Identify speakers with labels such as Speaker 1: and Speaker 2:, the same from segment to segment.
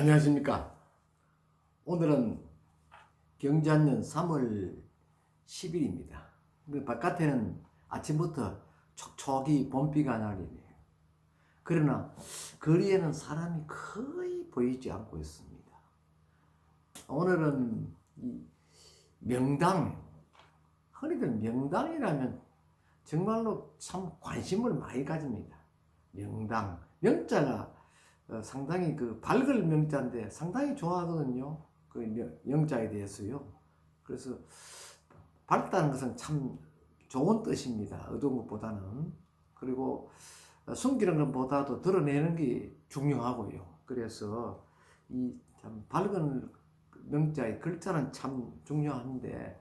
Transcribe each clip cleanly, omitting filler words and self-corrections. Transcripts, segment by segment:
Speaker 1: 안녕하십니까. 오늘은 경자년 3월 10일입니다. 바깥에는 아침부터 촉촉이 봄비가 내리네요. 그러나 거리에는 사람이 거의 보이지 않고 있습니다. 오늘은 이 명당, 흔히들 명당이라면 정말로 참 관심을 많이 가집니다. 명당, 명자가 상당히 밝을 명자인데 상당히 좋아하거든요. 영자에 대해서요. 그래서 밝다는 것은 참 좋은 뜻입니다. 어두운 것보다는. 그리고 숨기는 것보다도 드러내는 게 중요하고요. 그래서 이 참 밝은 명자의 글자는 참 중요한데,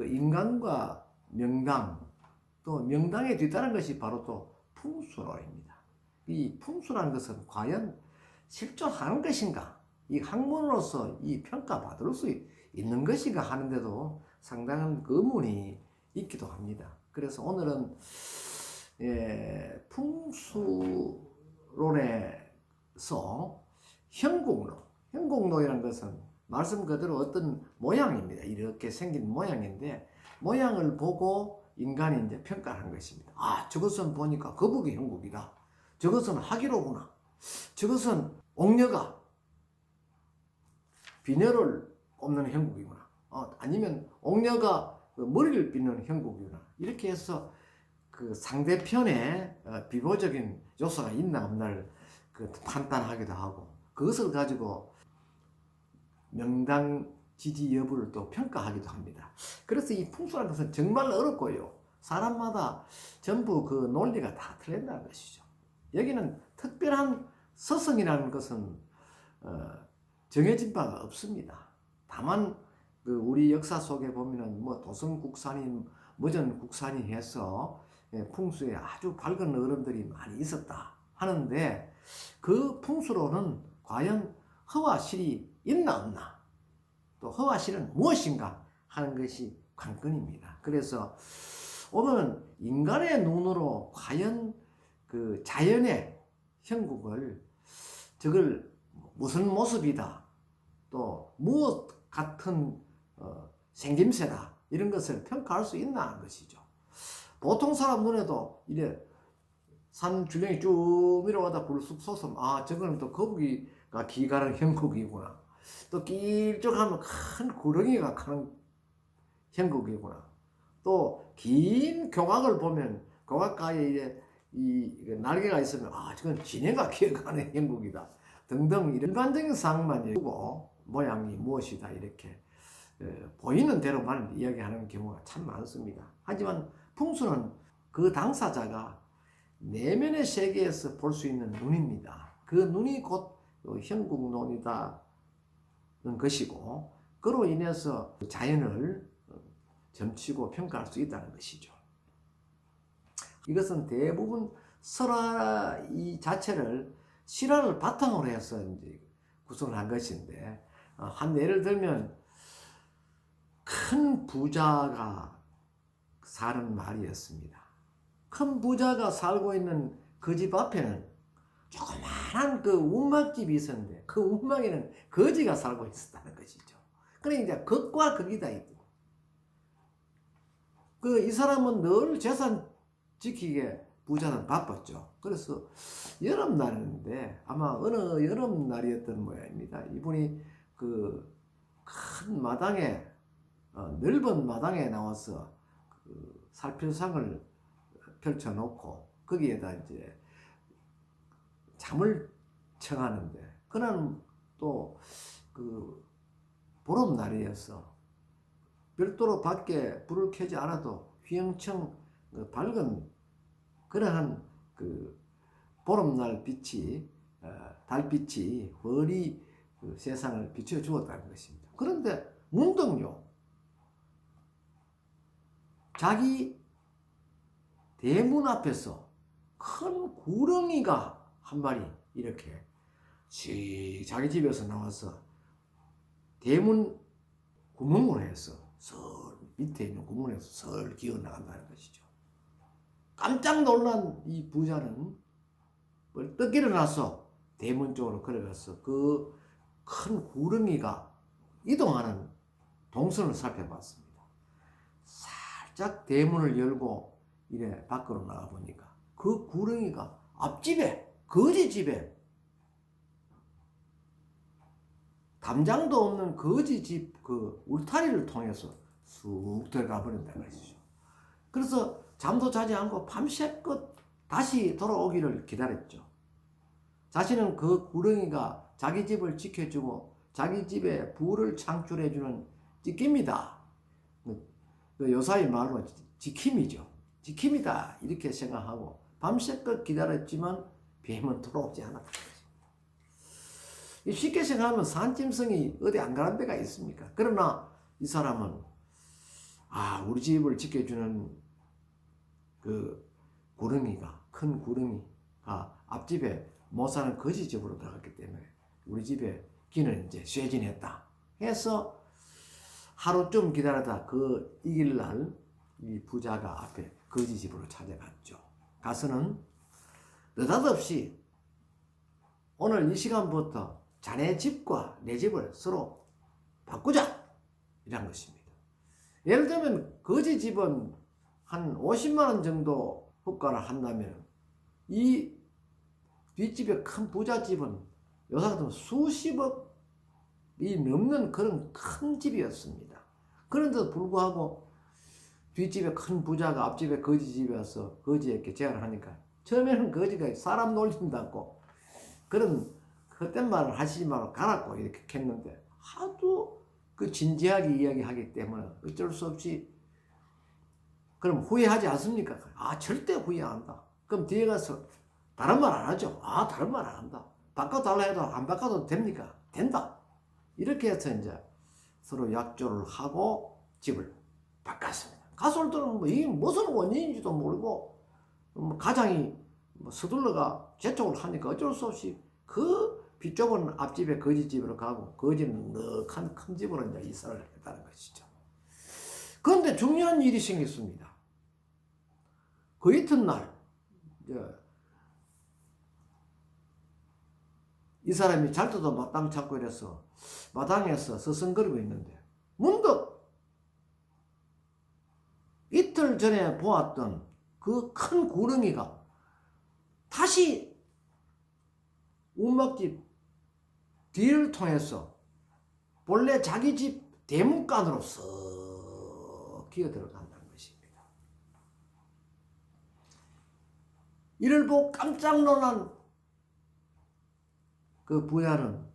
Speaker 1: 인간과 명당, 또 명당에 뒤따른 것이 바로 또 풍수로입니다. 이 풍수라는 것은 과연 실존하는 것인가? 이 학문으로서 이 평가받을 수 있는 것인가 하는데도 상당한 의문이 있기도 합니다. 그래서 오늘은 풍수론에서 형국로이라는 것은 말씀 그대로 어떤 모양입니다. 이렇게 생긴 모양인데, 모양을 보고 인간이 이제 평가하는 것입니다. 아, 저것은 보니까 거북이 형국이다. 저것은 하기로구나. 저것은 옥녀가 비녀를 뽑는 형국이구나. 아니면 옥녀가 머리를 빗는 형국이구나. 이렇게 해서 그 상대편에 비보적인 요소가 있나 없나를 판단하기도 하고, 그것을 가지고 명당 지지 여부를 또 평가하기도 합니다. 그래서 이 풍수라는 것은 정말 어렵고요. 사람마다 전부 그 논리가 다 틀린다는 것이죠. 여기는 특별한 서성이라는 것은 정해진 바가 없습니다. 다만 우리 역사 속에 보면은 도성국산이 머전국산이 해서 풍수에 아주 밝은 어른들이 많이 있었다 하는데, 그 풍수로는 과연 허와 실이 있나 없나, 또 허와 실은 무엇인가 하는 것이 관건입니다. 그래서 오늘은 인간의 눈으로 과연 그 자연의 형국을, 저걸 무슨 모습이다, 또 무엇 같은 생김새다, 이런 것을 평가할 수 있나 하는 것이죠. 보통 사람 눈에도 이래 산 줄령이 쭉 내려가다 불쑥 솟으면, 아, 저거는 또 거북이가 기가는 형국이구나. 또 길쭉하면 큰 구렁이가 가는 형국이구나. 또 긴 교각을 보면 교각가에 이제 이 날개가 있으면, 아, 저건 지네가 기어가는 형국이다 등등, 일반적인 상황만 두고 모양이 무엇이다 이렇게 보이는 대로만 이야기하는 경우가 참 많습니다. 하지만 풍수는 그 당사자가 내면의 세계에서 볼 수 있는 눈입니다. 그 눈이 곧 형국론이다는 것이고, 그로 인해서 자연을 점치고 평가할 수 있다는 것이죠. 이것은 대부분 설화 이 자체를 실화를 바탕으로 해서 이제 구성을 한 것인데, 한 예를 들면 큰 부자가 사는 마을이었습니다. 큰 부자가 살고 있는 그 집 앞에는 조그마한 운막집이 있었는데, 그 운막에는 거지가 살고 있었다는 것이죠. 그러니까 이제 극과 극이다. 이 사람은 늘 재산 지키기에 부자는 바빴죠. 그래서 여름날인데, 아마 어느 여름날이었던 모양입니다. 이분이 큰 마당에, 넓은 마당에 나와서 살필상을 펼쳐놓고 거기에다 이제 잠을 청하는데, 그날은 또 보름날이어서 별도로 밖에 불을 켜지 않아도 휘영청 밝은 그러한 보름날 빛이, 달빛이 훤히 세상을 비춰주었다는 것입니다. 그런데 문득요, 자기 대문 앞에서 큰 구렁이가 한 마리 이렇게 자기 집에서 나와서 대문 구멍으로 해서 밑에 있는 구멍에서 기어 나간다는 것이죠. 깜짝 놀란 이 부자는 벌떡 일어나서 대문 쪽으로 걸어가서 그 큰 구렁이가 이동하는 동선을 살펴봤습니다. 살짝 대문을 열고 이래 밖으로 나가 보니까 그 구렁이가 앞집에, 거지 집에, 담장도 없는 거지 집 그 울타리를 통해서 쑥 들어가 버린다는 것이죠. 그래서 잠도 자지 않고 밤새껏 다시 돌아오기를 기다렸죠. 자신은 그 구렁이가 자기 집을 지켜주고 자기 집에 부를 창출해주는 지킴이다. 요사이 말로 지킴이죠. 지킴이다 이렇게 생각하고 밤새껏 기다렸지만 뱀은 돌아오지 않았다. 쉽게 생각하면 산짐승이 어디 안 가는 데가 있습니까? 그러나 이 사람은 우리 집을 지켜주는 그 구렁이가, 큰 구렁이가 앞집에 못 사는 거지 집으로 들어갔기 때문에 우리 집에 기는 이제 쇠진했다 해서 하루쯤 기다리다 그 이길날 이 부자가 앞에 거지 집으로 찾아갔죠. 가서는 느닷없이 오늘 이 시간부터 자네 집과 내 집을 서로 바꾸자 이란 것입니다. 예를 들면 거지 집은 한 50만 원 정도 효과를 한다면 이 뒷집의 큰 부자 집은 요새 같으면 수십억이 넘는 그런 큰 집이었습니다. 그런데도 불구하고 뒷집에 큰 부자가 앞집에 거지 집에 와서 거지에게 제안을 하니까 처음에는 거지가 사람 놀린다고 그런 헛된 말을 하시지 말고 가라고 이렇게 했는데 하도 그 진지하게 이야기하기 때문에 어쩔 수 없이 그럼 후회하지 않습니까? 절대 후회 안 한다. 그럼 뒤에 가서 다른 말 안 하죠. 다른 말 안 한다. 바꿔달라 해도 안 바꿔도 됩니까? 된다. 이렇게 해서 이제 서로 약조를 하고 집을 바꿨습니다. 가솔 때는 이게 무슨 원인인지도 모르고 가장이 서둘러가 재촉을 하니까 어쩔 수 없이 그 비좁은 앞집에 거지집으로 가고 거지는 넉한 큰 집으로 이제 이사를 했다는 것이죠. 그런데 중요한 일이 생겼습니다. 그 이튿날 이 사람이 잘 때도 마땅 찾고 이래서 마당에서 서성거리고 있는데 문득 이틀 전에 보았던 그 큰 구렁이가 다시 운막집 뒤를 통해서 본래 자기 집 대문간으로 쓱 기어 들어간다는 것입니다. 이를 보고 깜짝 놀란 그 부자는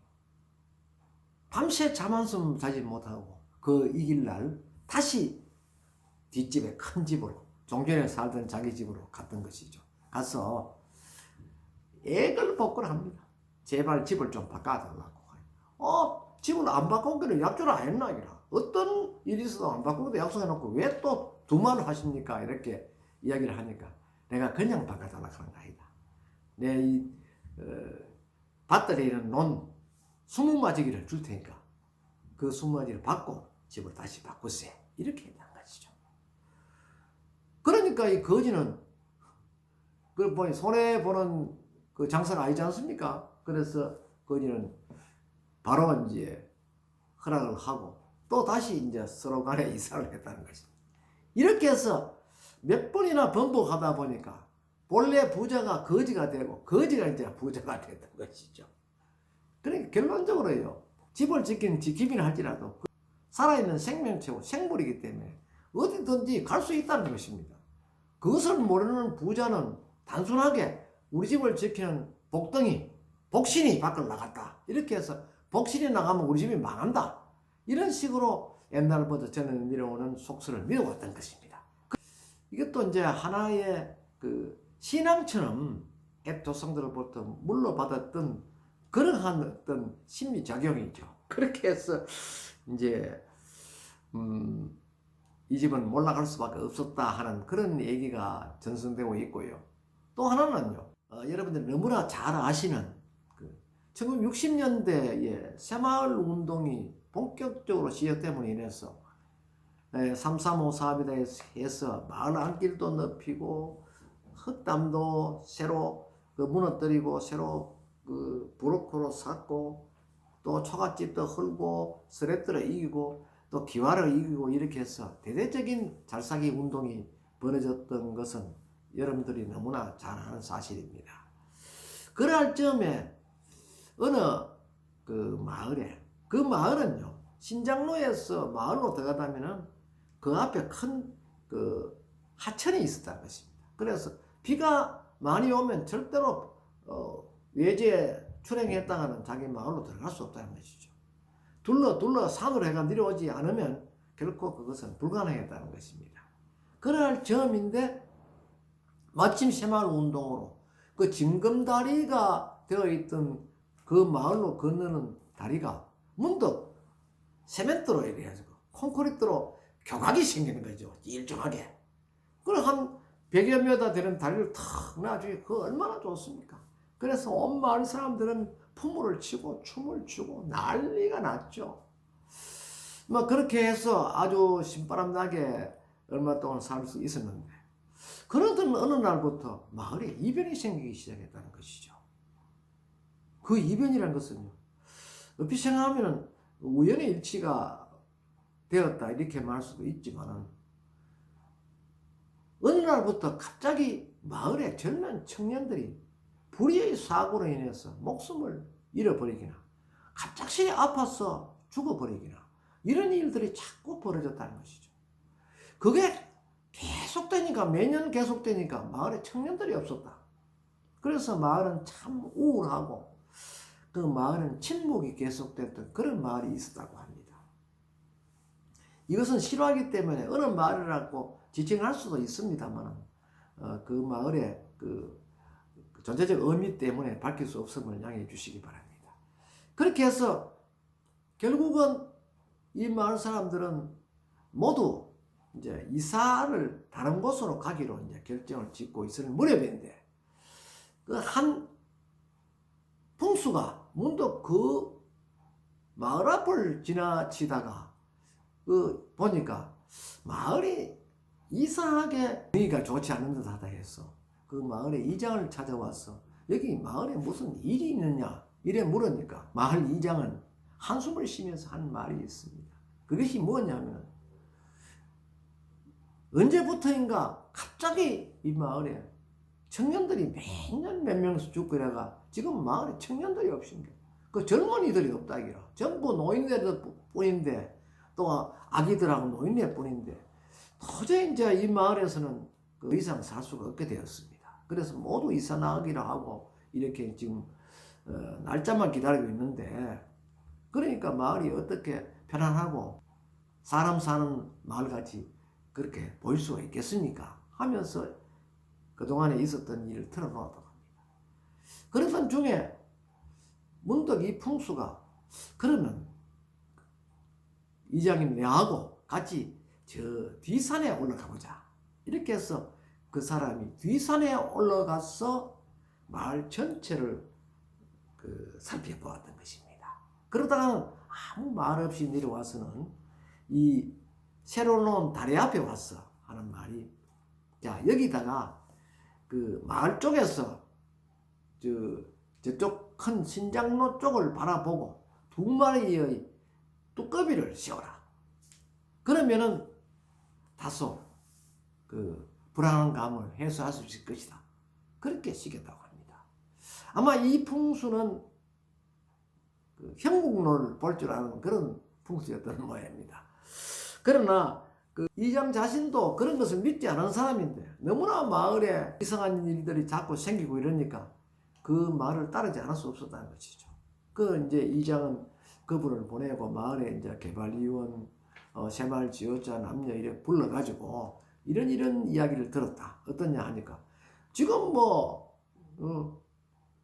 Speaker 1: 밤새 잠 한숨 자지 못하고 그 이길날 다시 뒷집에 큰 집으로 종전에 살던 자기 집으로 갔던 것이죠. 가서 애걸복걸 합니다. 제발 집을 좀 바꿔달라고. 집을 안 바꾸기로 약조를 안 했나 이라. 어떤 일이 있어도 안 바꾸기로 약속해놓고 왜 또 두 말을 하십니까? 이렇게 이야기를 하니까 내가 그냥 바꿔달라고 하는 거 아니다. 내 이 밭들에 있는 논 20마지기를 줄 테니까 그 20마지를 받고 집을 다시 바꾸세. 이렇게 했단 것이죠. 그러니까 이 거지는 그 보니 손해보는 그 장사가 아니지 않습니까? 그래서 거지는 바로 이제 허락을 하고 또 다시 이제 서로 간에 이사를 했다는 것입니다. 이렇게 해서 몇 번이나 번복하다 보니까 본래 부자가 거지가 되고 거지가 이제 부자가 됐던 것이죠. 그러니까 결론적으로요. 집을 지키는 지킴이라 할지라도 살아있는 생명체고 생물이기 때문에 어디든지 갈 수 있다는 것입니다. 그것을 모르는 부자는 단순하게 우리 집을 지키는 복덩이, 복신이 밖을 나갔다. 이렇게 해서 복신이 나가면 우리 집이 망한다. 이런 식으로 옛날부터 저는 내려오는 속설을 믿어왔던 것입니다. 이것도 이제 하나의 그 신앙처럼 옛 조상들로부터 물려받았던 그러한 어떤 심리작용이죠. 그렇게 해서 이제 이 집은 몰락할 수밖에 없었다 하는 그런 얘기가 전승되고 있고요. 또 하나는요. 여러분들이 너무나 잘 아시는 그 1960년대에 새마을 운동이 본격적으로 시작됨으로 인해서 3.3.5 사업이다 해서 마을 안길도 넓히고 흙담도 새로 무너뜨리고 새로 그 브로커로 샀고 또 초가집도 헐고 스랩들을 이기고 또 기와를 이기고 이렇게 해서 대대적인 잘사기 운동이 벌어졌던 것은 여러분들이 너무나 잘 아는 사실입니다. 그럴 즈음에 어느 그 마을에, 그 마을은요 신장로에서 마을로 들어가다면은 그 앞에 큰 그 하천이 있었다는 것입니다. 그래서 비가 많이 오면 절대로 외지에 출행했다가는 자기 마을로 들어갈 수 없다는 것이죠. 둘러 산으로 해가 내려오지 않으면 결코 그것은 불가능했다는 것입니다. 그럴 점인데 마침 새마을 운동으로 그 징검다리가 되어 있던 그 마을로 건너는 다리가 문득 세멘트로 이래가지고 콘크리트로 교각이 생기는 거죠. 일정하게. 그걸 한 100여 미터 되는 다리를 탁 놔주기 그 얼마나 좋습니까? 그래서 온 마을 사람들은 풍물을 치고 춤을 추고 난리가 났죠. 뭐 그렇게 해서 아주 신바람 나게 얼마 동안 살 수 있었는데 그러던 어느 날부터 마을에 이변이 생기기 시작했다는 것이죠. 그 이변이라는 것은요, 높이 생각하면 우연의 일치가 되었다 이렇게 말할 수도 있지만 어느 날부터 갑자기 마을의 젊은 청년들이 불의의 사고로 인해서 목숨을 잃어버리기나 갑작스레 아파서 죽어버리기나 이런 일들이 자꾸 벌어졌다는 것이죠. 그게 계속되니까 매년 계속되니까 마을에 청년들이 없었다. 그래서 마을은 참 우울하고 그 마을은 침묵이 계속됐던 그런 마을이 있었다고 합니다. 이것은 싫어하기 때문에 어느 마을이라고 지칭할 수도 있습니다만 그 마을의 그 전체적 의미 때문에 밝힐 수 없음을 양해해 주시기 바랍니다. 그렇게 해서 결국은 이 마을 사람들은 모두 이제 이사를 다른 곳으로 가기로 이제 결정을 짓고 있을 무렵인데 그 한 풍수가 문득 그 마을 앞을 지나치다가 그 보니까 마을이 이상하게 분위기가 좋지 않은 듯하다 해서 그 마을의 이장을 찾아와서 여기 마을에 무슨 일이 있느냐 이래 물으니까 마을 이장은 한숨을 쉬면서 한 말이 있습니다. 그것이 뭐냐면 언제부터인가 갑자기 이 마을에 청년들이 매년 몇 명씩 죽고 이래가 지금 마을에 청년들이 없습니다. 그 젊은이들이 없다기라. 전부 노인들 뿐인데 또 아기들하고 노인네 뿐인데 도저히 이제 이 마을에서는 그 이상 살 수가 없게 되었습니다. 그래서 모두 이사 나가기로 하고 이렇게 지금 날짜만 기다리고 있는데 그러니까 마을이 어떻게 편안하고 사람 사는 마을같이 그렇게 보일 수가 있겠습니까? 하면서 그동안에 있었던 일을 털어놓았다고 합니다. 그러던 중에 문득 이 풍수가 그러면 이장님 내하고 같이 저 뒷산에 올라가 보자. 이렇게 해서 그 사람이 뒷산에 올라가서 마을 전체를 살펴보았던 것입니다. 그러다가 아무 말 없이 내려와서는 이 새로 놓은 다리 앞에 와서 하는 말이 자 여기다가 그 마을 쪽에서 저쪽 큰 신장로 쪽을 바라보고 두 마리의 뚜꺼비를 씌워라. 그러면은 다소 그 불안한 감을 해소할 수 있을 것이다. 그렇게 시켰다고 합니다. 아마 이 풍수는 그 형국론을 볼 줄 아는 그런 풍수였던 모양입니다. 그러나 그 이장 자신도 그런 것을 믿지 않은 사람인데 너무나 마을에 이상한 일들이 자꾸 생기고 이러니까 그 말을 따르지 않을 수 없었다는 것이죠. 그 이제 이장은 그분을 보내고 마을에 이제 개발위원, 새마을 지도자 남녀 이래 불러가지고 이런 이야기를 들었다. 어떠냐 하니까 지금 뭐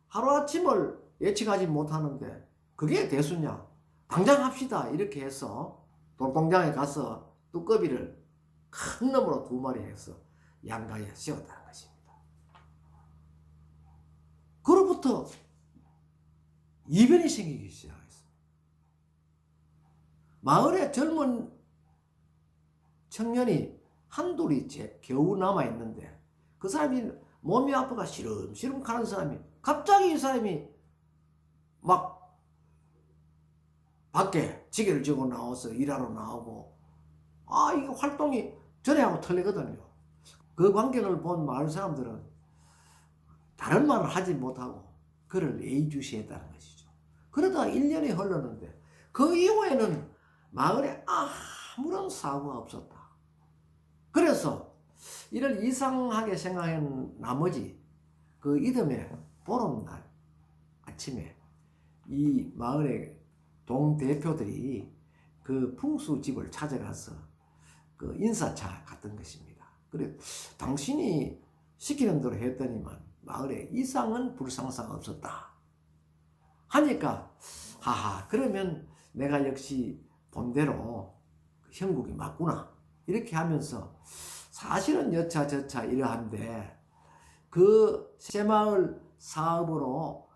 Speaker 1: 하루아침을 예측하지 못하는데 그게 대수냐? 당장 합시다. 이렇게 해서 돌공장에 가서 뚜꺼비를 큰 놈으로 두 마리 해서 양가에 씌웠다는 것입니다. 그로부터 이변이 생기기 시작했습니다. 마을에 젊은 청년이 한둘이 겨우 남아있는데 그 사람이 몸이 아파가 시름시름 가는 사람이 갑자기 이 사람이 막 밖에 지게를 지고 나와서 일하러 나오고, 이게 활동이 전에하고 틀리거든요. 그 광경을 본 마을 사람들은 다른 말을 하지 못하고 그를 예의주시했다는 것이죠. 그러다가 1년이 흘렀는데 그 이후에는 마을에 아무런 사고가 없었다. 그래서 이를 이상하게 생각한 나머지 그 이듬해 보름날 아침에 이 마을의 동대표들이 그 풍수집을 찾아가서 그 인사차 갔던 것입니다. 그래, 당신이 시키는 대로 했더니만 마을에 이상은 불상사가 없었다 하니까, 하하, 그러면 내가 역시 본대로 형국이 맞구나 이렇게 하면서, 사실은 여차저차 이러한데 그 새마을 사업으로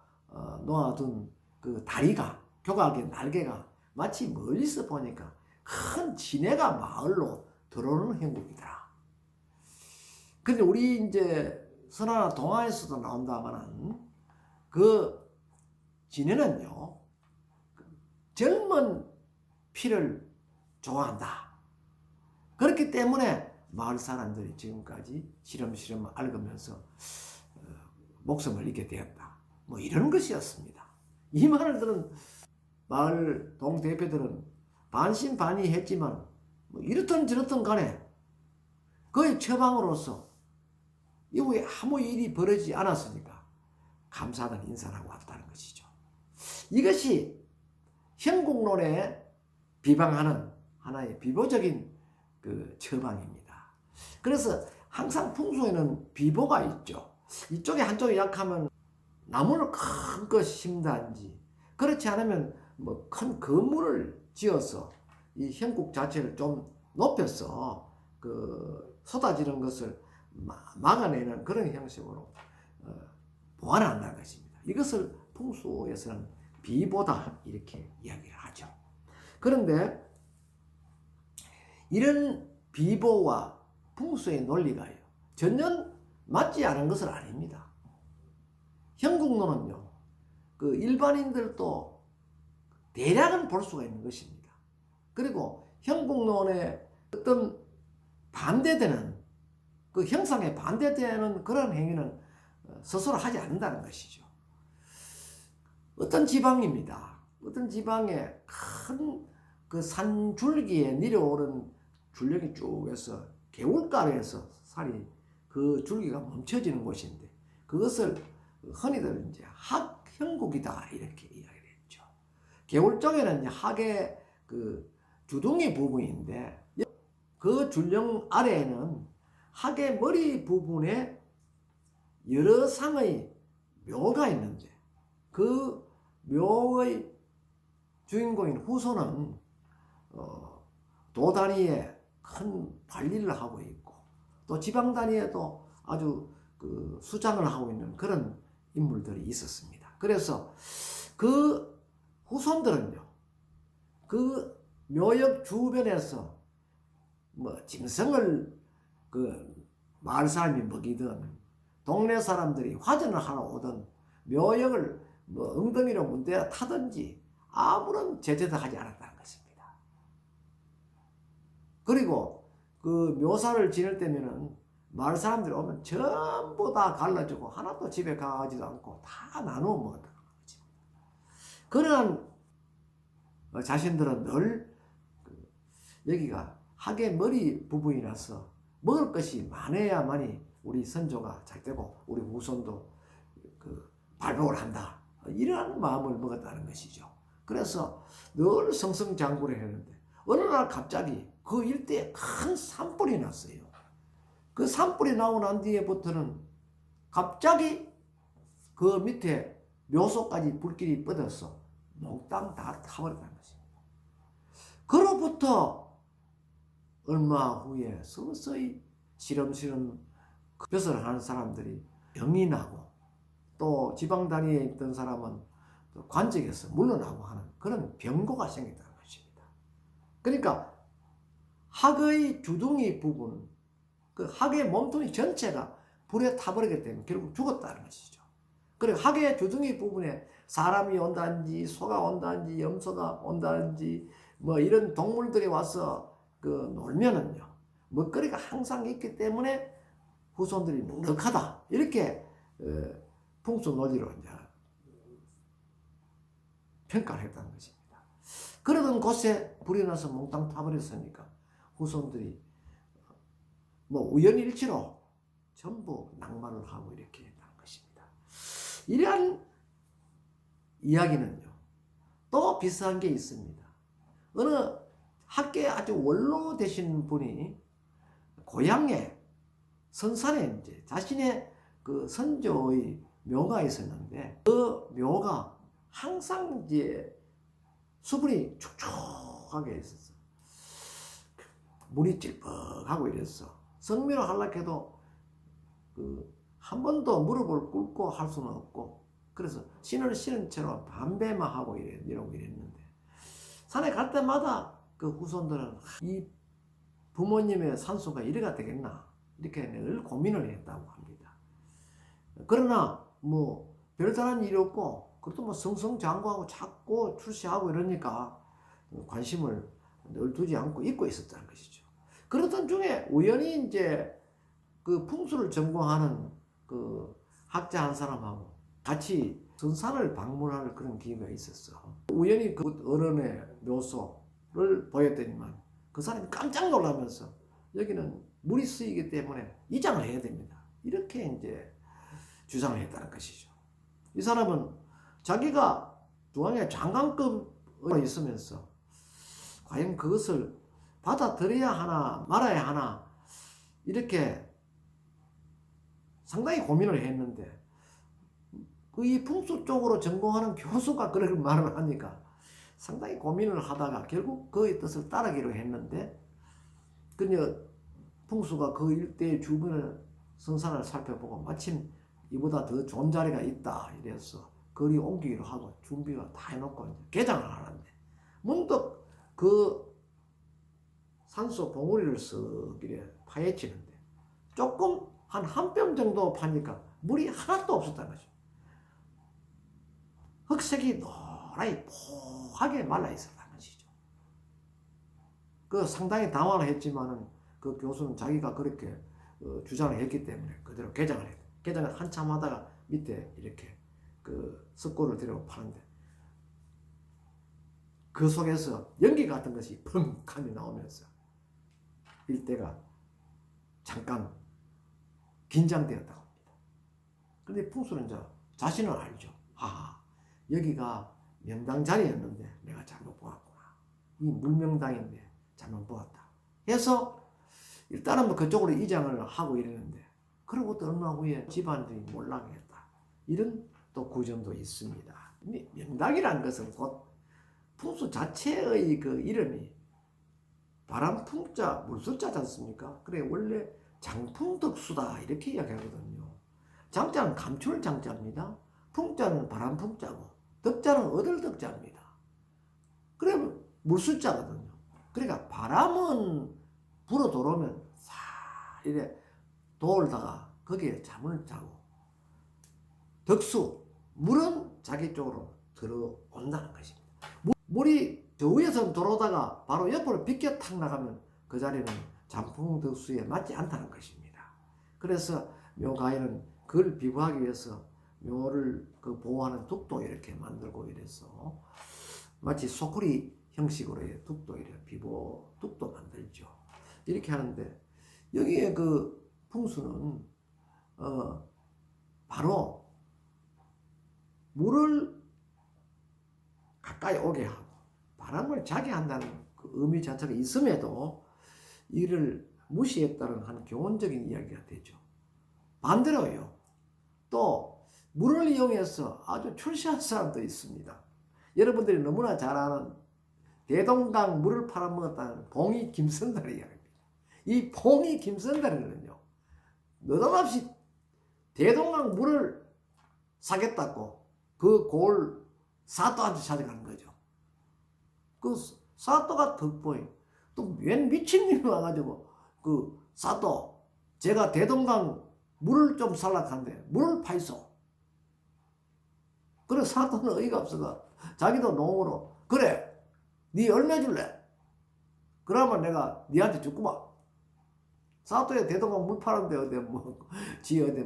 Speaker 1: 놓아둔 그 다리가, 교각의 날개가 마치 멀리서 보니까 큰 진해가 마을로 들어오는 형국이더라. 근데 우리 이제 선하나 동화에서도 나온다마는 그 진해는요, 젊은 피를 좋아한다. 그렇기 때문에 마을 사람들이 지금까지 시름시름 앓으면서 목숨을 잃게 되었다. 뭐 이런 것이었습니다. 이 말을 들은 마을 동대표들은 반신반의했지만 뭐 이렇든 저렇든 간에 그의 처방으로서 이후에 아무 일이 벌어지지 않았으니까 감사하다는 인사를 하고 왔다는 것이죠. 이것이 형국론에 비방하는 하나의 비보적인 그 처방입니다. 그래서 항상 풍수에는 비보가 있죠. 이쪽에 한쪽이 약하면 나무를 큰 것 심든지, 그렇지 않으면 뭐 큰 건물을 지어서 이 형국 자체를 좀 높여서 그 쏟아지는 것을 막아내는 그런 형식으로 보완한다는 것입니다. 이것을 풍수에서는 비보다 이렇게 이야기를 하죠. 그런데 이런 비보와 풍수의 논리가요, 전혀 맞지 않은 것은 아닙니다. 형국론은요, 그 일반인들도 대략은 볼 수가 있는 것입니다. 그리고 형국론의 어떤 반대되는, 그 형상에 반대되는 그런 행위는 스스로 하지 않는다는 것이죠. 어떤 지방입니다. 어떤 지방에 큰 그 산줄기에 내려오는 줄력이 쭉 해서 개울가에서 살이 그 줄기가 멈춰지는 곳인데, 그것을 흔히들 이제 학형국이다 이렇게 이야기를 했죠. 개울 쪽에는 이제 학의 그 주둥이 부분인데, 그 줄령 아래에는 학의 머리 부분에 여러 상의 묘가 있는데, 그 묘의 주인공인 후손은 도 단위에 큰 관리를 하고 있고, 또 지방 단위에도 아주 그 수장을 하고 있는 그런 인물들이 있었습니다. 그래서 그 후손들은요, 그 묘역 주변에서 뭐 짐승을 그 마을 사람이 먹이든, 동네 사람들이 화전을 하러 오든, 묘역을 뭐 엉덩이로 문대어 타든지 아무런 제재도 하지 않았다는 것입니다. 그리고 그 묘사를 지낼 때면은 마을 사람들이 오면 전부 다 갈라주고 하나도 집에 가지도 않고 다 나누어 먹었다는 거죠. 그러한 자신들은 늘 여기가 학의 머리 부분이라서 먹을 것이 많아야만이 우리 선조가 잘 되고 우리 후손도 그 발복을 한다, 이러한 마음을 먹었다는 것이죠. 그래서 늘 승승장구를 했는데 어느 날 갑자기 그 일대에 큰 산불이 났어요. 그 산불이 나고 난 뒤에부터는 갑자기 그 밑에 묘소까지 불길이 뻗어서 몽땅 다 타버렸다는 것입니다. 그로부터 얼마 후에 서서히 시름시름 벼슬을 하는 사람들이 병이 나고, 또 지방 단위에 있던 사람은 관직에서 물러나고 하는 그런 병고가 생겼다는 것입니다. 그러니까 학의 주둥이 부분, 그 학의 몸통이 전체가 불에 타버리게 되면 결국 죽었다는 것이죠. 그리고 학의 주둥이 부분에 사람이 온다든지 소가 온다든지 염소가 온다든지 뭐 이런 동물들이 와서 그 놀면은요, 먹거리가 항상 있기 때문에 후손들이 넉넉하다, 이렇게 풍수 논리로 이제 평가를 했다는 것입니다. 그러던 곳에 불이 나서 몽땅 타버렸으니까 후손들이 뭐 우연일치로 전부 낭만을 하고 이렇게 했다는 것입니다. 이러한 이야기는요, 또 비슷한 게 있습니다. 어느 학계에 아주 원로 되신 분이 고향에 선산에 이제 자신의 그 선조의 묘가 있었는데, 그 묘가 항상 이제 수분이 촉촉하게 있었어. 물이 찔뻑하고 이랬어. 성묘를 하려고 해도 한 번도 무릎을 꿇고 할 수는 없고, 그래서 신을 신은 채로 반배만 하고 이러고 이랬는데, 산에 갈 때마다 그 후손들은 이 부모님의 산소가 이래가 되겠나, 이렇게 늘 고민을 했다고 합니다. 그러나 뭐 별다른 일이 없고, 그것도 뭐 승승장구하고 자꾸 출시하고 이러니까 관심을 늘 두지 않고 잊고 있었다는 것이죠. 그러던 중에 우연히 이제 그 풍수를 전공하는 그 학자 한 사람하고 같이 선산을 방문할 그런 기회가 있었어. 우연히 그 어른의 묘소를 보였더니만 그 사람이 깜짝 놀라면서 여기는 물이 쓰이기 때문에 이장을 해야 됩니다, 이렇게 이제 주장을 했다는 것이죠. 이 사람은 자기가 중앙에 장관급에 있으면서 과연 그것을 받아들여야 하나 말아야 하나, 이렇게 상당히 고민을 했는데, 이 풍수 쪽으로 전공하는 교수가 그런 말을 하니까 상당히 고민을 하다가 결국 그의 뜻을 따르기로 했는데, 그녀 풍수가 그 일대의 주변을 선산을 살펴보고 마침 이보다 더 좋은 자리가 있다 이래서 거리 옮기기로 하고 준비가 다 해놓고 이제 개장을 하는데, 문득 그 산소 봉우리를 쓱 이래 파헤치는데 조금 한 뼘 정도 파니까 물이 하나도 없었다는 거죠. 흑색이 노랗게 포하게 말라 있었다는 것이죠. 그 상당히 당황을 했지만은 그 교수는 자기가 그렇게 주장을 했기 때문에 그대로 개장을 했다. 개장을 한참 하다가 밑에 이렇게 그 석고를 들여 파는데 그 속에서 연기 같은 것이 펑하니 나오면서 일대가 잠깐 긴장되었다고 합니다. 그런데 풍수는 이제 자신을 알죠. 여기가 명당 자리였는데 내가 잘못 보았구나. 이 물명당인데 잘못 보았다 해서 일단은 뭐 그쪽으로 이장을 하고 이러는데, 그러고 또 얼마 후에 집안들이 몰락을 했다, 이런 또 구전도 있습니다. 명당이라는 것은 곧 풍수 자체의 그 이름이 바람풍자 물수자지 않습니까? 그래 원래 장풍덕수다 이렇게 이야기하거든요. 장자는 감출 장자입니다. 풍자는 바람풍자고 덕자는 얻을 덕자입니다. 그래 물수자거든요. 그러니까 바람은 불어 들어오면 싹 이래 돌다가 거기에 잠을 자고, 덕수 물은 자기 쪽으로 들어온다는 것입니다. 물이 저 위에서 들어오다가 바로 옆으로 비껴 탁 나가면 그 자리는 장풍덕수에 맞지 않다는 것입니다. 그래서 묘가에는 그걸 비구하기 위해서 묘를 그 보호하는 둑도 이렇게 만들고 이래서 마치 소쿠리 형식으로 둑도 이렇게 비보 둑도 만들죠. 이렇게 하는데, 여기에 그 풍수는 바로 물을 가까이 오게 하고 바람을 자게 한다는 그 의미 자체가 있음에도 이를 무시했다는 한 교훈적인 이야기가 되죠. 반대로요, 또 물을 이용해서 아주 출세한 사람도 있습니다. 여러분들이 너무나 잘 아는 대동강 물을 팔아먹었다는 봉이 김선달의 이야기입니다. 이 봉이 김선달은요, 느닷없이 대동강 물을 사겠다고 그 골 사또한테 찾아가는 거죠. 그 사또가 덕보이 또 웬 미친님이 와가지고 그 사또, 제가 대동강 물을 좀 살락한데 물을 파이소. 그래 사또는 어이가 없어가 자기도 농으로 그래 네 얼마 줄래? 그러면 내가 니한테 줄구만. 사또에 대동강 물 파는데 어디 지 어디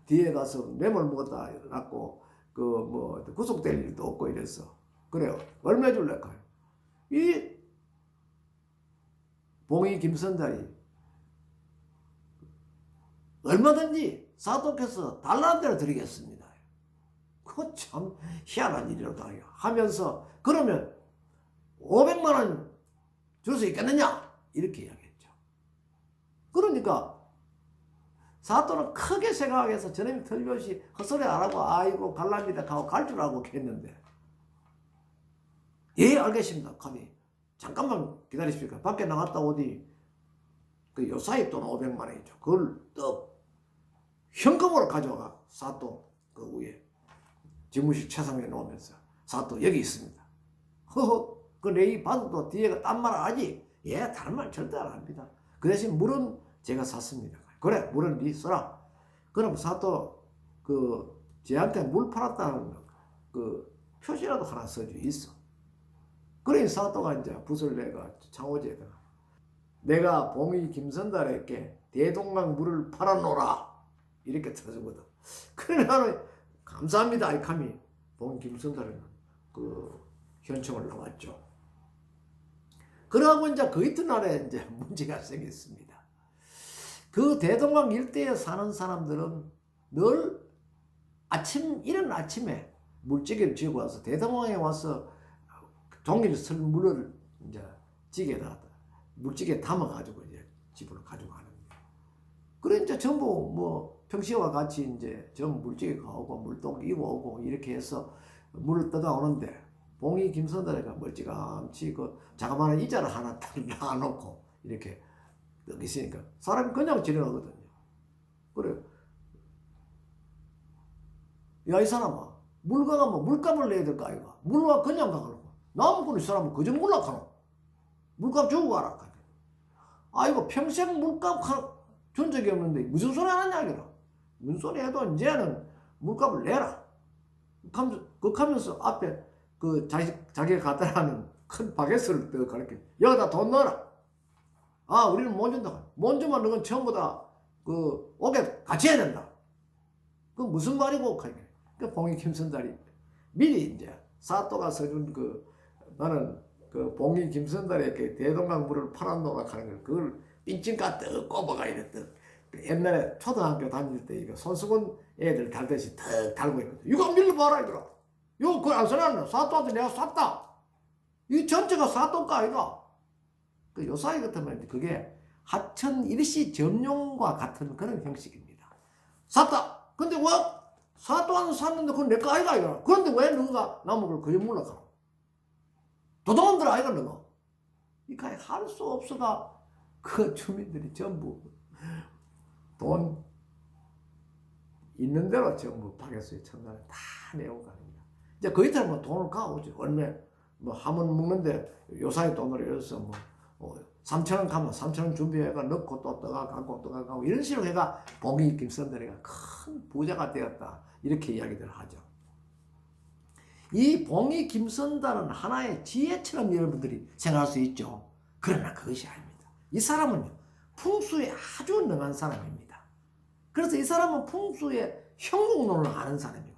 Speaker 1: 뒤에 가서 뇌물 먹었다 갖고 구속될 일도 없고 이랬어. 그래요. 얼마 줄래? 이 봉이 김선달이 얼마든지 사또께서 달라는 대로 드리겠습니다. 그거 참 희한한 일이라고 하면서 그러면 500만 원 줄 수 있겠느냐? 이렇게 이야기했죠. 그러니까 사또는 크게 생각해서 저놈이 틀림없이 헛소리 안 하고 아이고 갈랍니다 하고 갈 줄 알고 했는데 예 알겠습니다. 감히 잠깐만 기다리십시오. 밖에 나갔다 오디 그 요사이 돈 500만 원이죠. 그걸 또 현금으로 가져가 사또 그 위에 집무실 최상위에 놓으면서 사또 여기 있습니다. 허허 그 내이 받아도 뒤에가 딴 말 하지? 예 다른 말 절대 안 합니다. 그 대신 물은 제가 샀습니다. 그래 물은 네 써라. 그럼 사또 그 쟤한테 물 팔았다는 그 표시라도 하나 써줘 있어. 그러니 사또가 이제 붓을 내가 창호지에다가 내가 봉이 김선달에게 대동강 물을 팔아놓으라 이렇게 틀어주거든. 그래 나는 감사합니다 아이카미 봉이 김선달은 그 현청을 나왔죠. 그러고 이제 그 이튿날에 이제 문제가 생겼습니다. 그 대동강 일대에 사는 사람들은 늘 이른 아침에 물찌개를 쥐고 와서 대동강에 와서 종일 쓸 물을 이제 찌개에다 물찌개 담아가지고 이제 집으로 가지고 가는 거예요. 그래 이제 전부 평시와 같이 이제 전부 물찌개가 오고 물동 이고 이렇게 해서 물을 떠다오는데 봉이 김선달이가 멀찌감치 그 자그마한 이자를 하나 딱 놔놓고 이렇게 여기 있으니까 사람이 그냥 지나가거든요. 그래 야 이 사람아 물가가 물값을 내야 될 거 아이가 물가 그냥 가는 거 나무꾼 이 사람은 그저 물락하노 물값 주고 가라. 아이고 평생 물값 준 적이 없는데 무슨 소리 하느냐 이거라. 무슨 소리 해도 이제는 물값을 내라. 그하면서 앞에 그 자기가 갖다 놔는 큰 바게트를 또 가르쳐 여기다 돈 넣어라. 아 우리는 못 준다. 못 주면 너는 전부 다 그 옥에 같이 해야 된다. 그 무슨 말이고? 그 봉이 김선달이 미리 이제 사또가 써준 나는 그 봉이 김선달에게 대동강 물을 팔아놓으라 하는 걸 그걸 삥찡까 떡 꼽아가 이랬던 옛날에 초등학교 다닐 때 이거 손수건 애들 달듯이 턱 달고 있거든. 이거 밀려봐라 이거라. 이거 그걸 안 써놨나? 사또한테 내가 샀다. 이 전체가 사또가 아이가. 그 요사이 같으면 그게 하천 일시 점용과 같은 그런 형식입니다. 샀다. 근데 왜 사또한테 샀는데 그건 내 거 아이가 이거라. 그런데 왜 너가 나무를 그저 물러가노? 도둑놈들 아이가 너가. 이까 할 수 없어가 그 주민들이 전부 돈 있는 대로 전부 박에서의 천간을 다 내고 갑니다. 이제 그 이틀 돈을 가오죠. 얼마 하면 먹는데 요사이 돈으로 해서 3,000원 가면 3,000원 준비해가 넣고 또 떠가 갖고 또 가고 이런 식으로 해가 봉이 김선달이가 큰 부자가 되었다 이렇게 이야기들 하죠. 이 봉이 김선달은 하나의 지혜처럼 여러분들이 생각할 수 있죠. 그러나 그것이 아닙니다. 이 사람은요 풍수에 아주 능한 사람입니다. 그래서 이 사람은 풍수의 형국론을 아는 사람이거든요.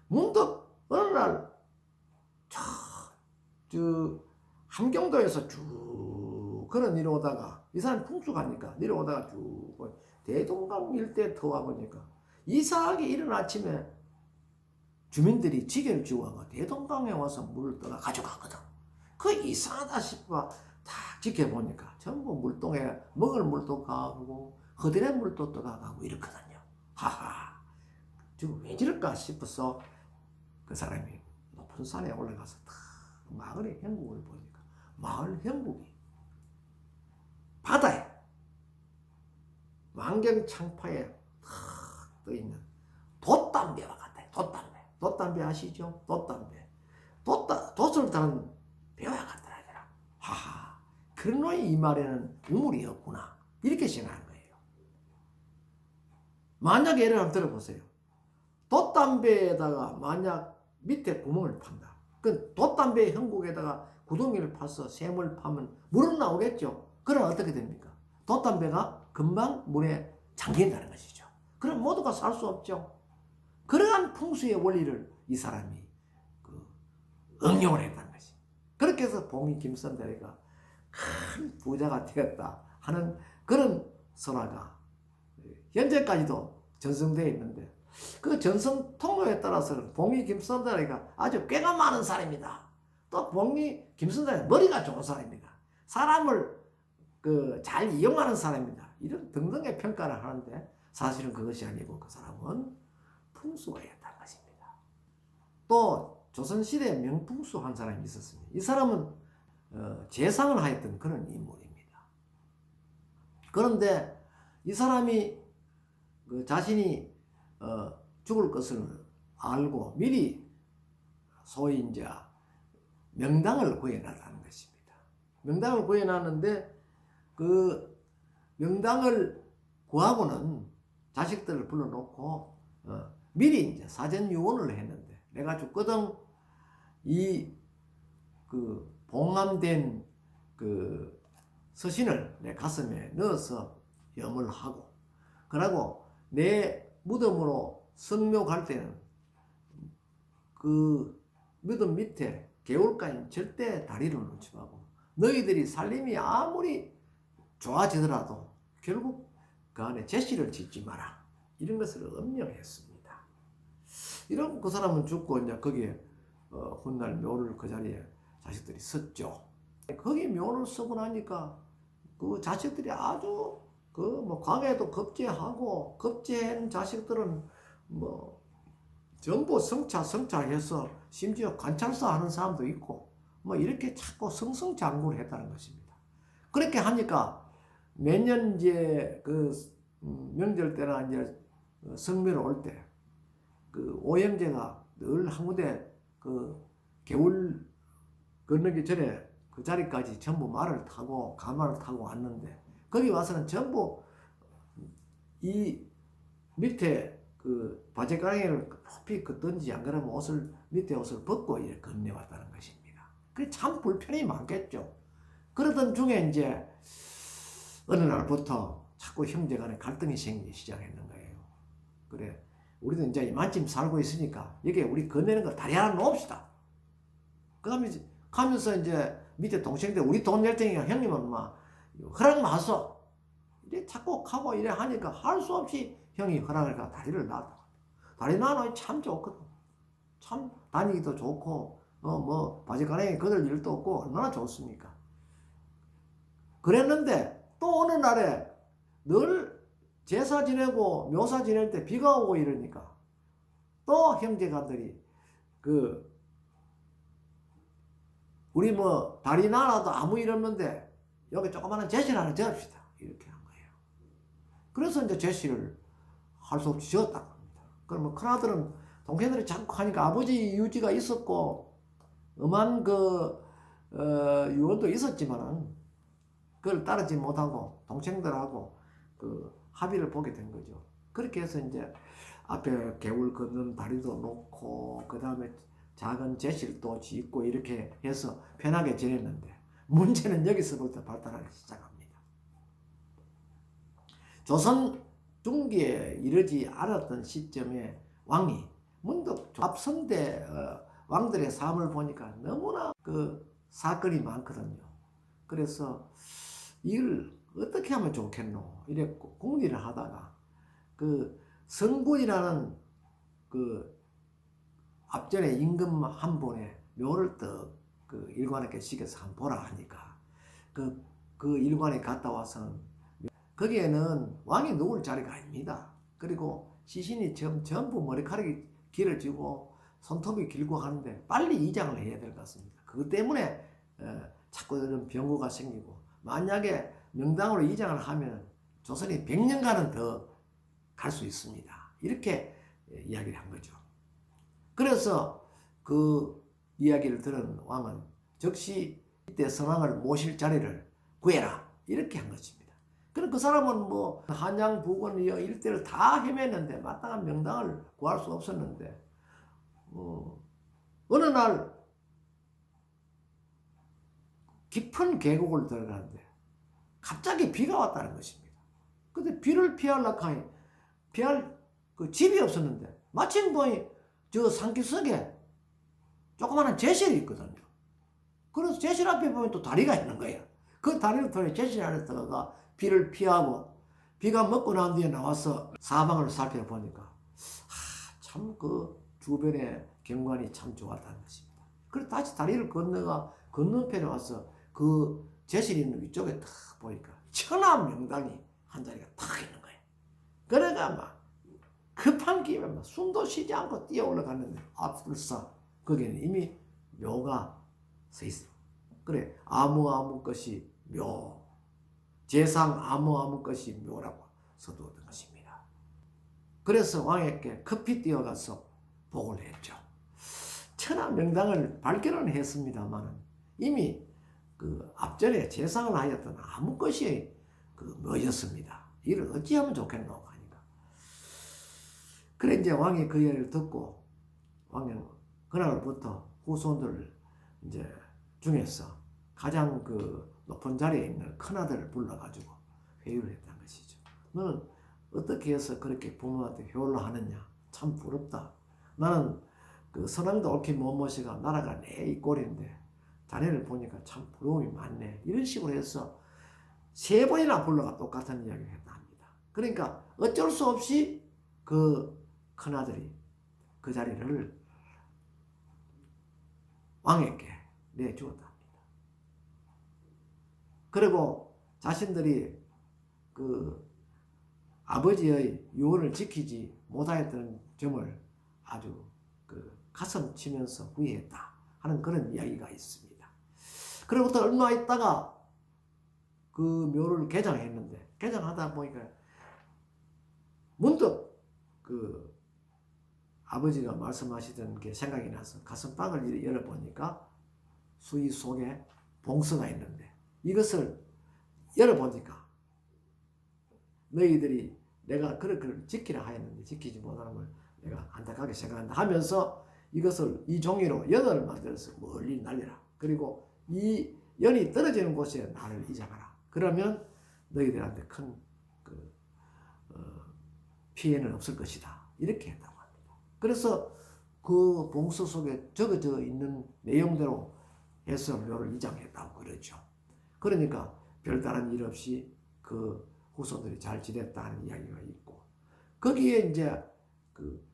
Speaker 1: 문득 어느 날 함경도에서 쭉 걸어 내려오다가 이 사람이 풍수가니까 내려오다가 쭉 대동강 일대 터와 보니까 이상하게 이른 아침에 주민들이 지게를 쥐고 와서 대동강에 와서 물을 떠가 가져가거든. 그 이상하다 싶어 딱 지켜보니까 전부 물동에 먹을 물도 가고 허들의 물도 떠가고 이렇거든요. 하하 지금 왜 저럴까 싶어서 그 사람이 높은 산에 올라가서 딱 마을의 형국을 보니까 마을 형국이 바다에 만경창파에 탁 떠있는 돛담배와 같아요. 돛담배 아시죠? 돛담배 돛을 다는 배와 같더라. 하하 그런 놈이 이 말에는 우물이 없구나 이렇게 생각한 거예요. 만약에 예를 한번 들어보세요. 돛담배에다가 만약 밑에 구멍을 판다. 그 돛담배 형국에다가 구덩이를 파서 샘을 파면 물은 나오겠죠. 그럼 어떻게 됩니까? 돛담배가 금방 물에 잠긴다는 것이죠. 그럼 모두가 살 수 없죠. 그러한 풍수의 원리를 이 사람이 응용을 했다는 것이. 그렇게 해서 봉이 김선대가 큰 부자가 되었다 하는 그런 설화가 현재까지도 전승되어 있는데, 그 전승 통로에 따라서는 봉이 김선대가 아주 꾀가 많은 사람이다. 또 봉이 김선대가 머리가 좋은 사람이다. 사람을 잘 이용하는 사람이다. 이런 등등의 평가를 하는데, 사실은 그것이 아니고 그 사람은 풍수가 였다는 것입니다. 또 조선시대에 명풍수 한 사람이 있었습니다. 이 사람은 재상을 하였던 그런 인물입니다. 그런데 이 사람이 자신이 죽을 것을 알고 미리 소위 이제 명당을 구해놨다는 것입니다. 명당을 구해놨는데 그 명당을 구하고는 자식들을 불러놓고 미리 이제 사전 유언을 했는데, 내가 죽거든 이 봉함된 서신을 내 가슴에 넣어서 염을 하고, 그러고 내 무덤으로 성묘 갈 때는 그 무덤 밑에 개울가에 절대 다리를 놓지 말고, 너희들이 살림이 아무리 좋아지더라도 결국 그 안에 제시를 짓지 마라. 이런 것을 엄명했습니다. 이런 그 사람은 죽고 이제 거기에 훗날 묘를 그 자리에 자식들이 썼죠. 거기 묘를 쓰고 나니까 그 자식들이 아주 과거에도 급제하고, 급제한 자식들은 전부 성차해서 심지어 관찰사 하는 사람도 있고 이렇게 자꾸 승승장구를 했다는 것입니다. 그렇게 하니까 매년 이제 명절 때나 이제 성묘를 올 때 오영재가 늘 한 군데 개울 건너기 전에 그 자리까지 전부 말을 타고 가마를 타고 왔는데, 거기 와서는 전부 이 밑에 바지가랑이를 높이 걷든지 안 그러면 밑에 옷을 벗고 이렇게 건네왔다는 것입니다. 그게 참 불편이 많겠죠. 그러던 중에 이제 어느 날부터 자꾸 형제간에 갈등이 생기기 시작했는 거예요. 그래, 우리도 이제 이만큼 살고 있으니까 여기에 우리 건네는 거 다리 하나 놓읍시다. 그 다음에 가면서 이제 밑에 동생들 우리 돈 낼 테니까 형님은 허락 마소. 이래 자꾸 가고 이래 하니까 할 수 없이 형이 허락을 가 다리를 놔둬. 다리 놔놓으면 참 좋거든. 참 다니기도 좋고 바지가랑이 거들 일도 없고 얼마나 좋습니까. 그랬는데 또 어느 날에 늘 제사 지내고 묘사 지낼 때 비가 오고 이러니까 또 형제간들이 우리 다리 나라도 아무 일 없는데 여기 조그마한 제시를 하나 지읍시다. 이렇게 한 거예요. 그래서 이제 제시를 할 수 없이 지었다고 합니다. 그러면 큰아들은 동생들이 자꾸 하니까 아버지 유지가 있었고 엄한 유언도 있었지만은 그걸 따르지 못하고 동생들하고 합의를 보게 된 거죠. 그렇게 해서 이제 앞에 개울 걷는 다리도 놓고 그 다음에 작은 제실도 짓고 이렇게 해서 편하게 지냈는데, 문제는 여기서부터 발달하기 시작합니다. 조선 중기에 이르지 않았던 시점에 왕이 문득 앞선대 왕들의 삶을 보니까 너무나 사건이 많거든요. 그래서 이걸 어떻게 하면 좋겠노? 이래 궁리를 하다가 성군이라는 앞전에 임금 한 분의 묘를 떡 일관에게 시켜서 한번 보라 하니까 그 일관에 갔다 와서는 거기에는 왕이 누울 자리가 아닙니다. 그리고 시신이 전부 머리카락이 길어지고 손톱이 길고 하는데 빨리 이장을 해야 될 것 같습니다. 그것 때문에 자꾸 이런 병고가 생기고, 만약에 명당으로 이장을 하면 조선이 100년간은 더 갈 수 있습니다. 이렇게 이야기를 한 거죠. 그래서 그 이야기를 들은 왕은 즉시 이때 선왕을 모실 자리를 구해라 이렇게 한 것입니다. 그래 그 사람은 뭐 한양 부근 일대를 다 헤맸는데 마땅한 명당을 구할 수 없었는데 어느 날 깊은 계곡을 들어가는데 갑자기 비가 왔다는 것입니다. 근데 비를 피하려고 하니 피할 그 집이 없었는데 마침 보니 저 산기슭에 조그마한 제실이 있거든요. 그래서 제실 앞에 보면 또 다리가 있는 거예요. 그 다리를 통해 제실 안에 들어가 비를 피하고 비가 먹고 난 뒤에 나와서 사방을 살펴보니까 참 그 주변의 경관이 참 좋았다는 것입니다. 그래서 다시 다리를 건너가 건너편에 와서 그 제실 있는 위쪽에 딱 보니까 천하명당이 한 자리가 탁 있는 거예요. 그래가 막 급한 김에 막 숨도 쉬지 않고 뛰어 올라갔는데 앞불사 거기에는 이미 묘가 서 있어. 그래 아무 것이 묘 재상 아무 것이 묘라고 서두었던 것입니다. 그래서 왕에게 급히 뛰어가서 보고를 했죠. 천하명당을 발견은 했습니다만 이미 그 앞전에 재상을 하였던 아무 것이 그 묘였습니다. 이를 어찌하면 좋겠노 하니까. 그래 이제 왕이 그 얘기를 듣고 왕은 그날부터 후손들 이제 중에서 가장 그 높은 자리에 있는 큰아들을 불러가지고 회유를 했다는 것이죠. 너는 어떻게 해서 그렇게 부모한테 효를 하느냐? 참 부럽다. 나는 그 선왕도 옳게 못 모시가 나라가 내 이 꼴인데 자네를 보니까 참 부러움이 많네. 이런 식으로 해서 3번이나 불러가 똑같은 이야기를 했다 합니다. 그러니까 어쩔 수 없이 그 큰아들이 그 자리를 왕에게 내주었다 합니다. 그리고 자신들이 그 아버지의 유언을 지키지 못하였던 점을 아주 그 가슴 치면서 후회했다 하는 그런 이야기가 있습니다. 그로부터 얼마 있다가 그 묘를 개장했는데 개장하다 보니까 문득 그 아버지가 말씀하시던 게 생각이 나서 가슴방을 열어보니까 수의 속에 봉서가 있는데 이것을 열어보니까 너희들이 내가 그렇게 지키라 하였는데 지키지 못하는 걸 내가 안타깝게 생각한다 하면서 이것을 이 종이로 연을 만들어서 멀리 날려라. 그리고 이 연이 떨어지는 곳에 나를 이장하라. 그러면 너희들한테 큰 피해는 없을 것이다. 이렇게 했다고 합니다. 그래서 그 봉서 속에 적어져 있는 내용대로 해서 묘를 이장했다고 그러죠. 그러니까 별다른 일 없이 그 후손들이 잘 지냈다는 이야기가 있고 거기에 이제 그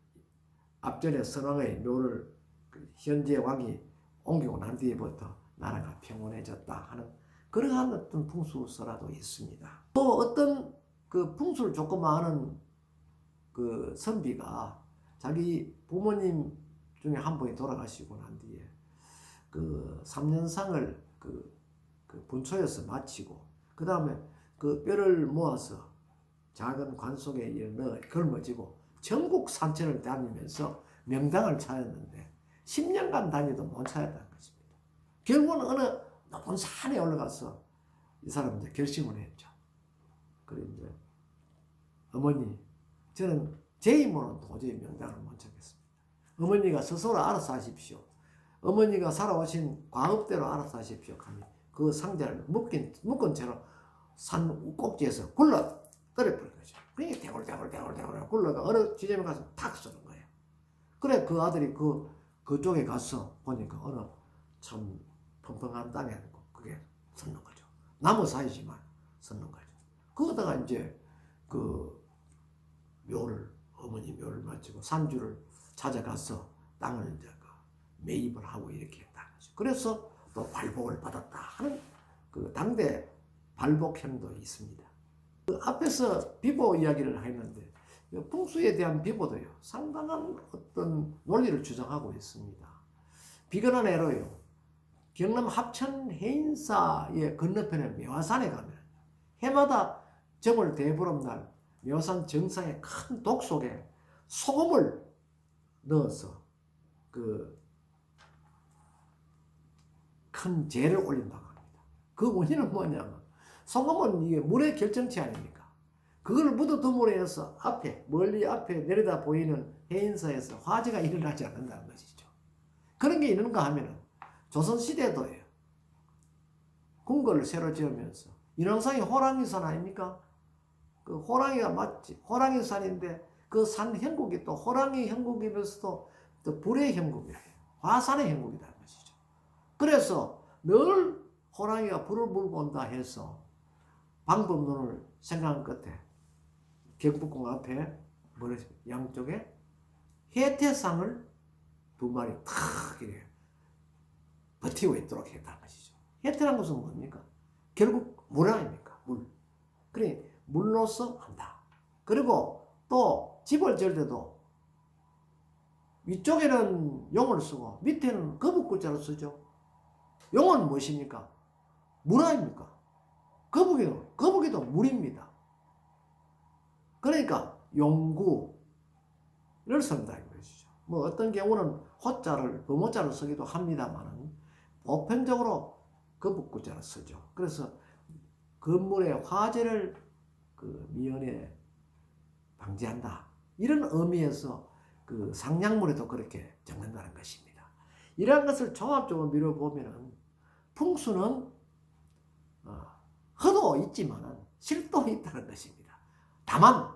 Speaker 1: 앞전에 선왕의 묘를 그 현재 왕이 옮기고 난 뒤에부터 나라가 평온해졌다 하는 그러한 어떤 풍수설화도 있습니다. 또 어떤 그 풍수를 조금 아는 그 선비가 자기 부모님 중에 한 분이 돌아가시고 난 뒤에 그 3년상을 그 분초에서 마치고 그 다음에 그 뼈를 모아서 작은 관 속에 넣어 걸머지고 전국 산천을 다니면서 명당을 찾았는데 10년간 다니도 못 찾았다는 것입니다. 결국은 어느 높은 산에 올라가서 이 사람은 이제 결심을 했죠. 그래 이제 어머니 저는 제 힘으로는 도저히 명당을 못 찾겠습니다. 어머니가 스스로 알아서 하십시오. 어머니가 살아오신 과업대로 알아서 하십시오. 하니 그 상자를 묶은 채로 산 꼭지에서 굴러 떨어버린 거죠. 그러니까 대골 굴러가 어느 지점에 가서 탁 쏘는 거예요. 그래 그 아들이 그쪽에 가서 보니까 어느 참 평평한 땅에 그게 섰는 거죠. 나무 사이지만 섰는 거죠. 그러다가 이제 그 묘를 어머니 묘를 마치고 산주를 찾아가서 땅을 이제 매입을 하고 이렇게 했다는 거죠. 그래서 또 발복을 받았다 하는 그 당대 발복현도 있습니다. 그 앞에서 비보 이야기를 했는데 풍수에 대한 비보도요 상당한 어떤 논리를 주장하고 있습니다. 비근한 예로요 경남 합천 해인사의 건너편에 매화산에 가면 해마다 정월 대보름날 매화산 정상의 큰 독 속에 소금을 넣어서 그 큰 재를 올린다고 합니다. 그 원인은 뭐냐면 소금은 이게 물의 결정체 아닙니까? 그걸 묻어둠으로 해서 멀리 앞에 내려다 보이는 해인사에서 화재가 일어나지 않는다는 것이죠. 그런 게 있는가 하면은 조선시대도예요. 궁궐을 새로 지으면서 인왕산이 호랑이산 아닙니까? 그 호랑이가 맞지. 호랑이산인데 그 산 형국이 또 호랑이 형국이면서도 또 불의 형국이에요. 화산의 형국이라는 것이죠. 그래서 늘 호랑이가 불을 물고 온다 해서 방법론을 생각한 끝에 경복궁 앞에 양쪽에 해태상을 2마리 탁 이렇게 버티고 있도록 했다는 것이죠. 해태란 것은 뭡니까? 결국 물 아닙니까? 물. 그래 물로서 한다. 그리고 또 집을 지을 때도 위쪽에는 용을 쓰고 밑에는 거북글자를 쓰죠. 용은 무엇입니까? 물 아닙니까? 거북이도 물입니다. 그러니까 용구를 쓴다 이것이죠. 뭐 어떤 경우는 호자를 범호자를 쓰기도 합니다만 보편적으로 거북글자를 쓰죠. 그래서 건물의 화재를 그 미연에 방지한다. 이런 의미에서 그 상냥물에도 그렇게 적는다는 것입니다. 이러한 것을 종합적으로 미뤄보면 풍수는 허도 있지만 실도 있다는 것입니다. 다만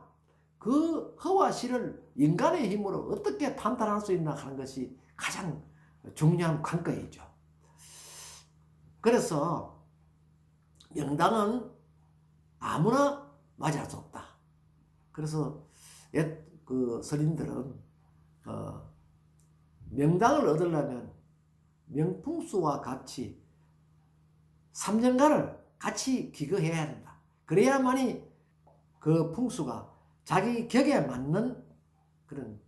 Speaker 1: 그 허와 실을 인간의 힘으로 어떻게 판단할 수 있나 하는 것이 가장 중요한 관건이죠. 그래서 명당은 아무나 맞이할 수 없다. 그래서 옛 그 서린들은 명당을 얻으려면 명풍수와 같이 3년간을 같이 기거해야 한다. 그래야만이 그 풍수가 자기 격에 맞는 그런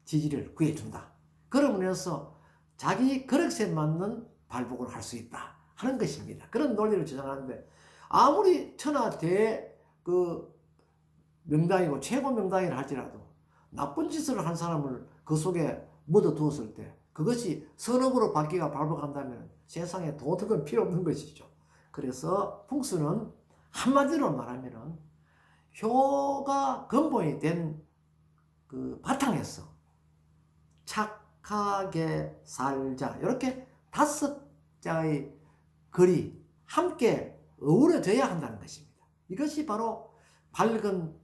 Speaker 1: 지지를 구해준다. 그러면서 자기 그릇에 맞는 발복을 할 수 있다 하는 것입니다. 그런 논리를 주장하는데 아무리 천하대 그 명당이고 최고 명당이라 할지라도 나쁜 짓을 한 사람을 그 속에 묻어두었을 때 그것이 선업으로 바뀌가 발복한다면 세상에 도덕은 필요 없는 것이죠. 그래서 풍수는 한마디로 말하면 효가 근본이 된 그 바탕에서 착하게 살자 이렇게 5자의 글이 함께 어우러져야 한다는 것입니다. 이것이 바로 밝은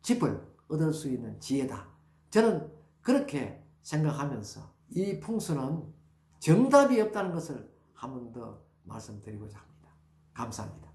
Speaker 1: 집을 얻을 수 있는 지혜다. 저는 그렇게 생각하면서 이 풍수는 정답이 없다는 것을 한 번 더 말씀드리고자 합니다. 감사합니다.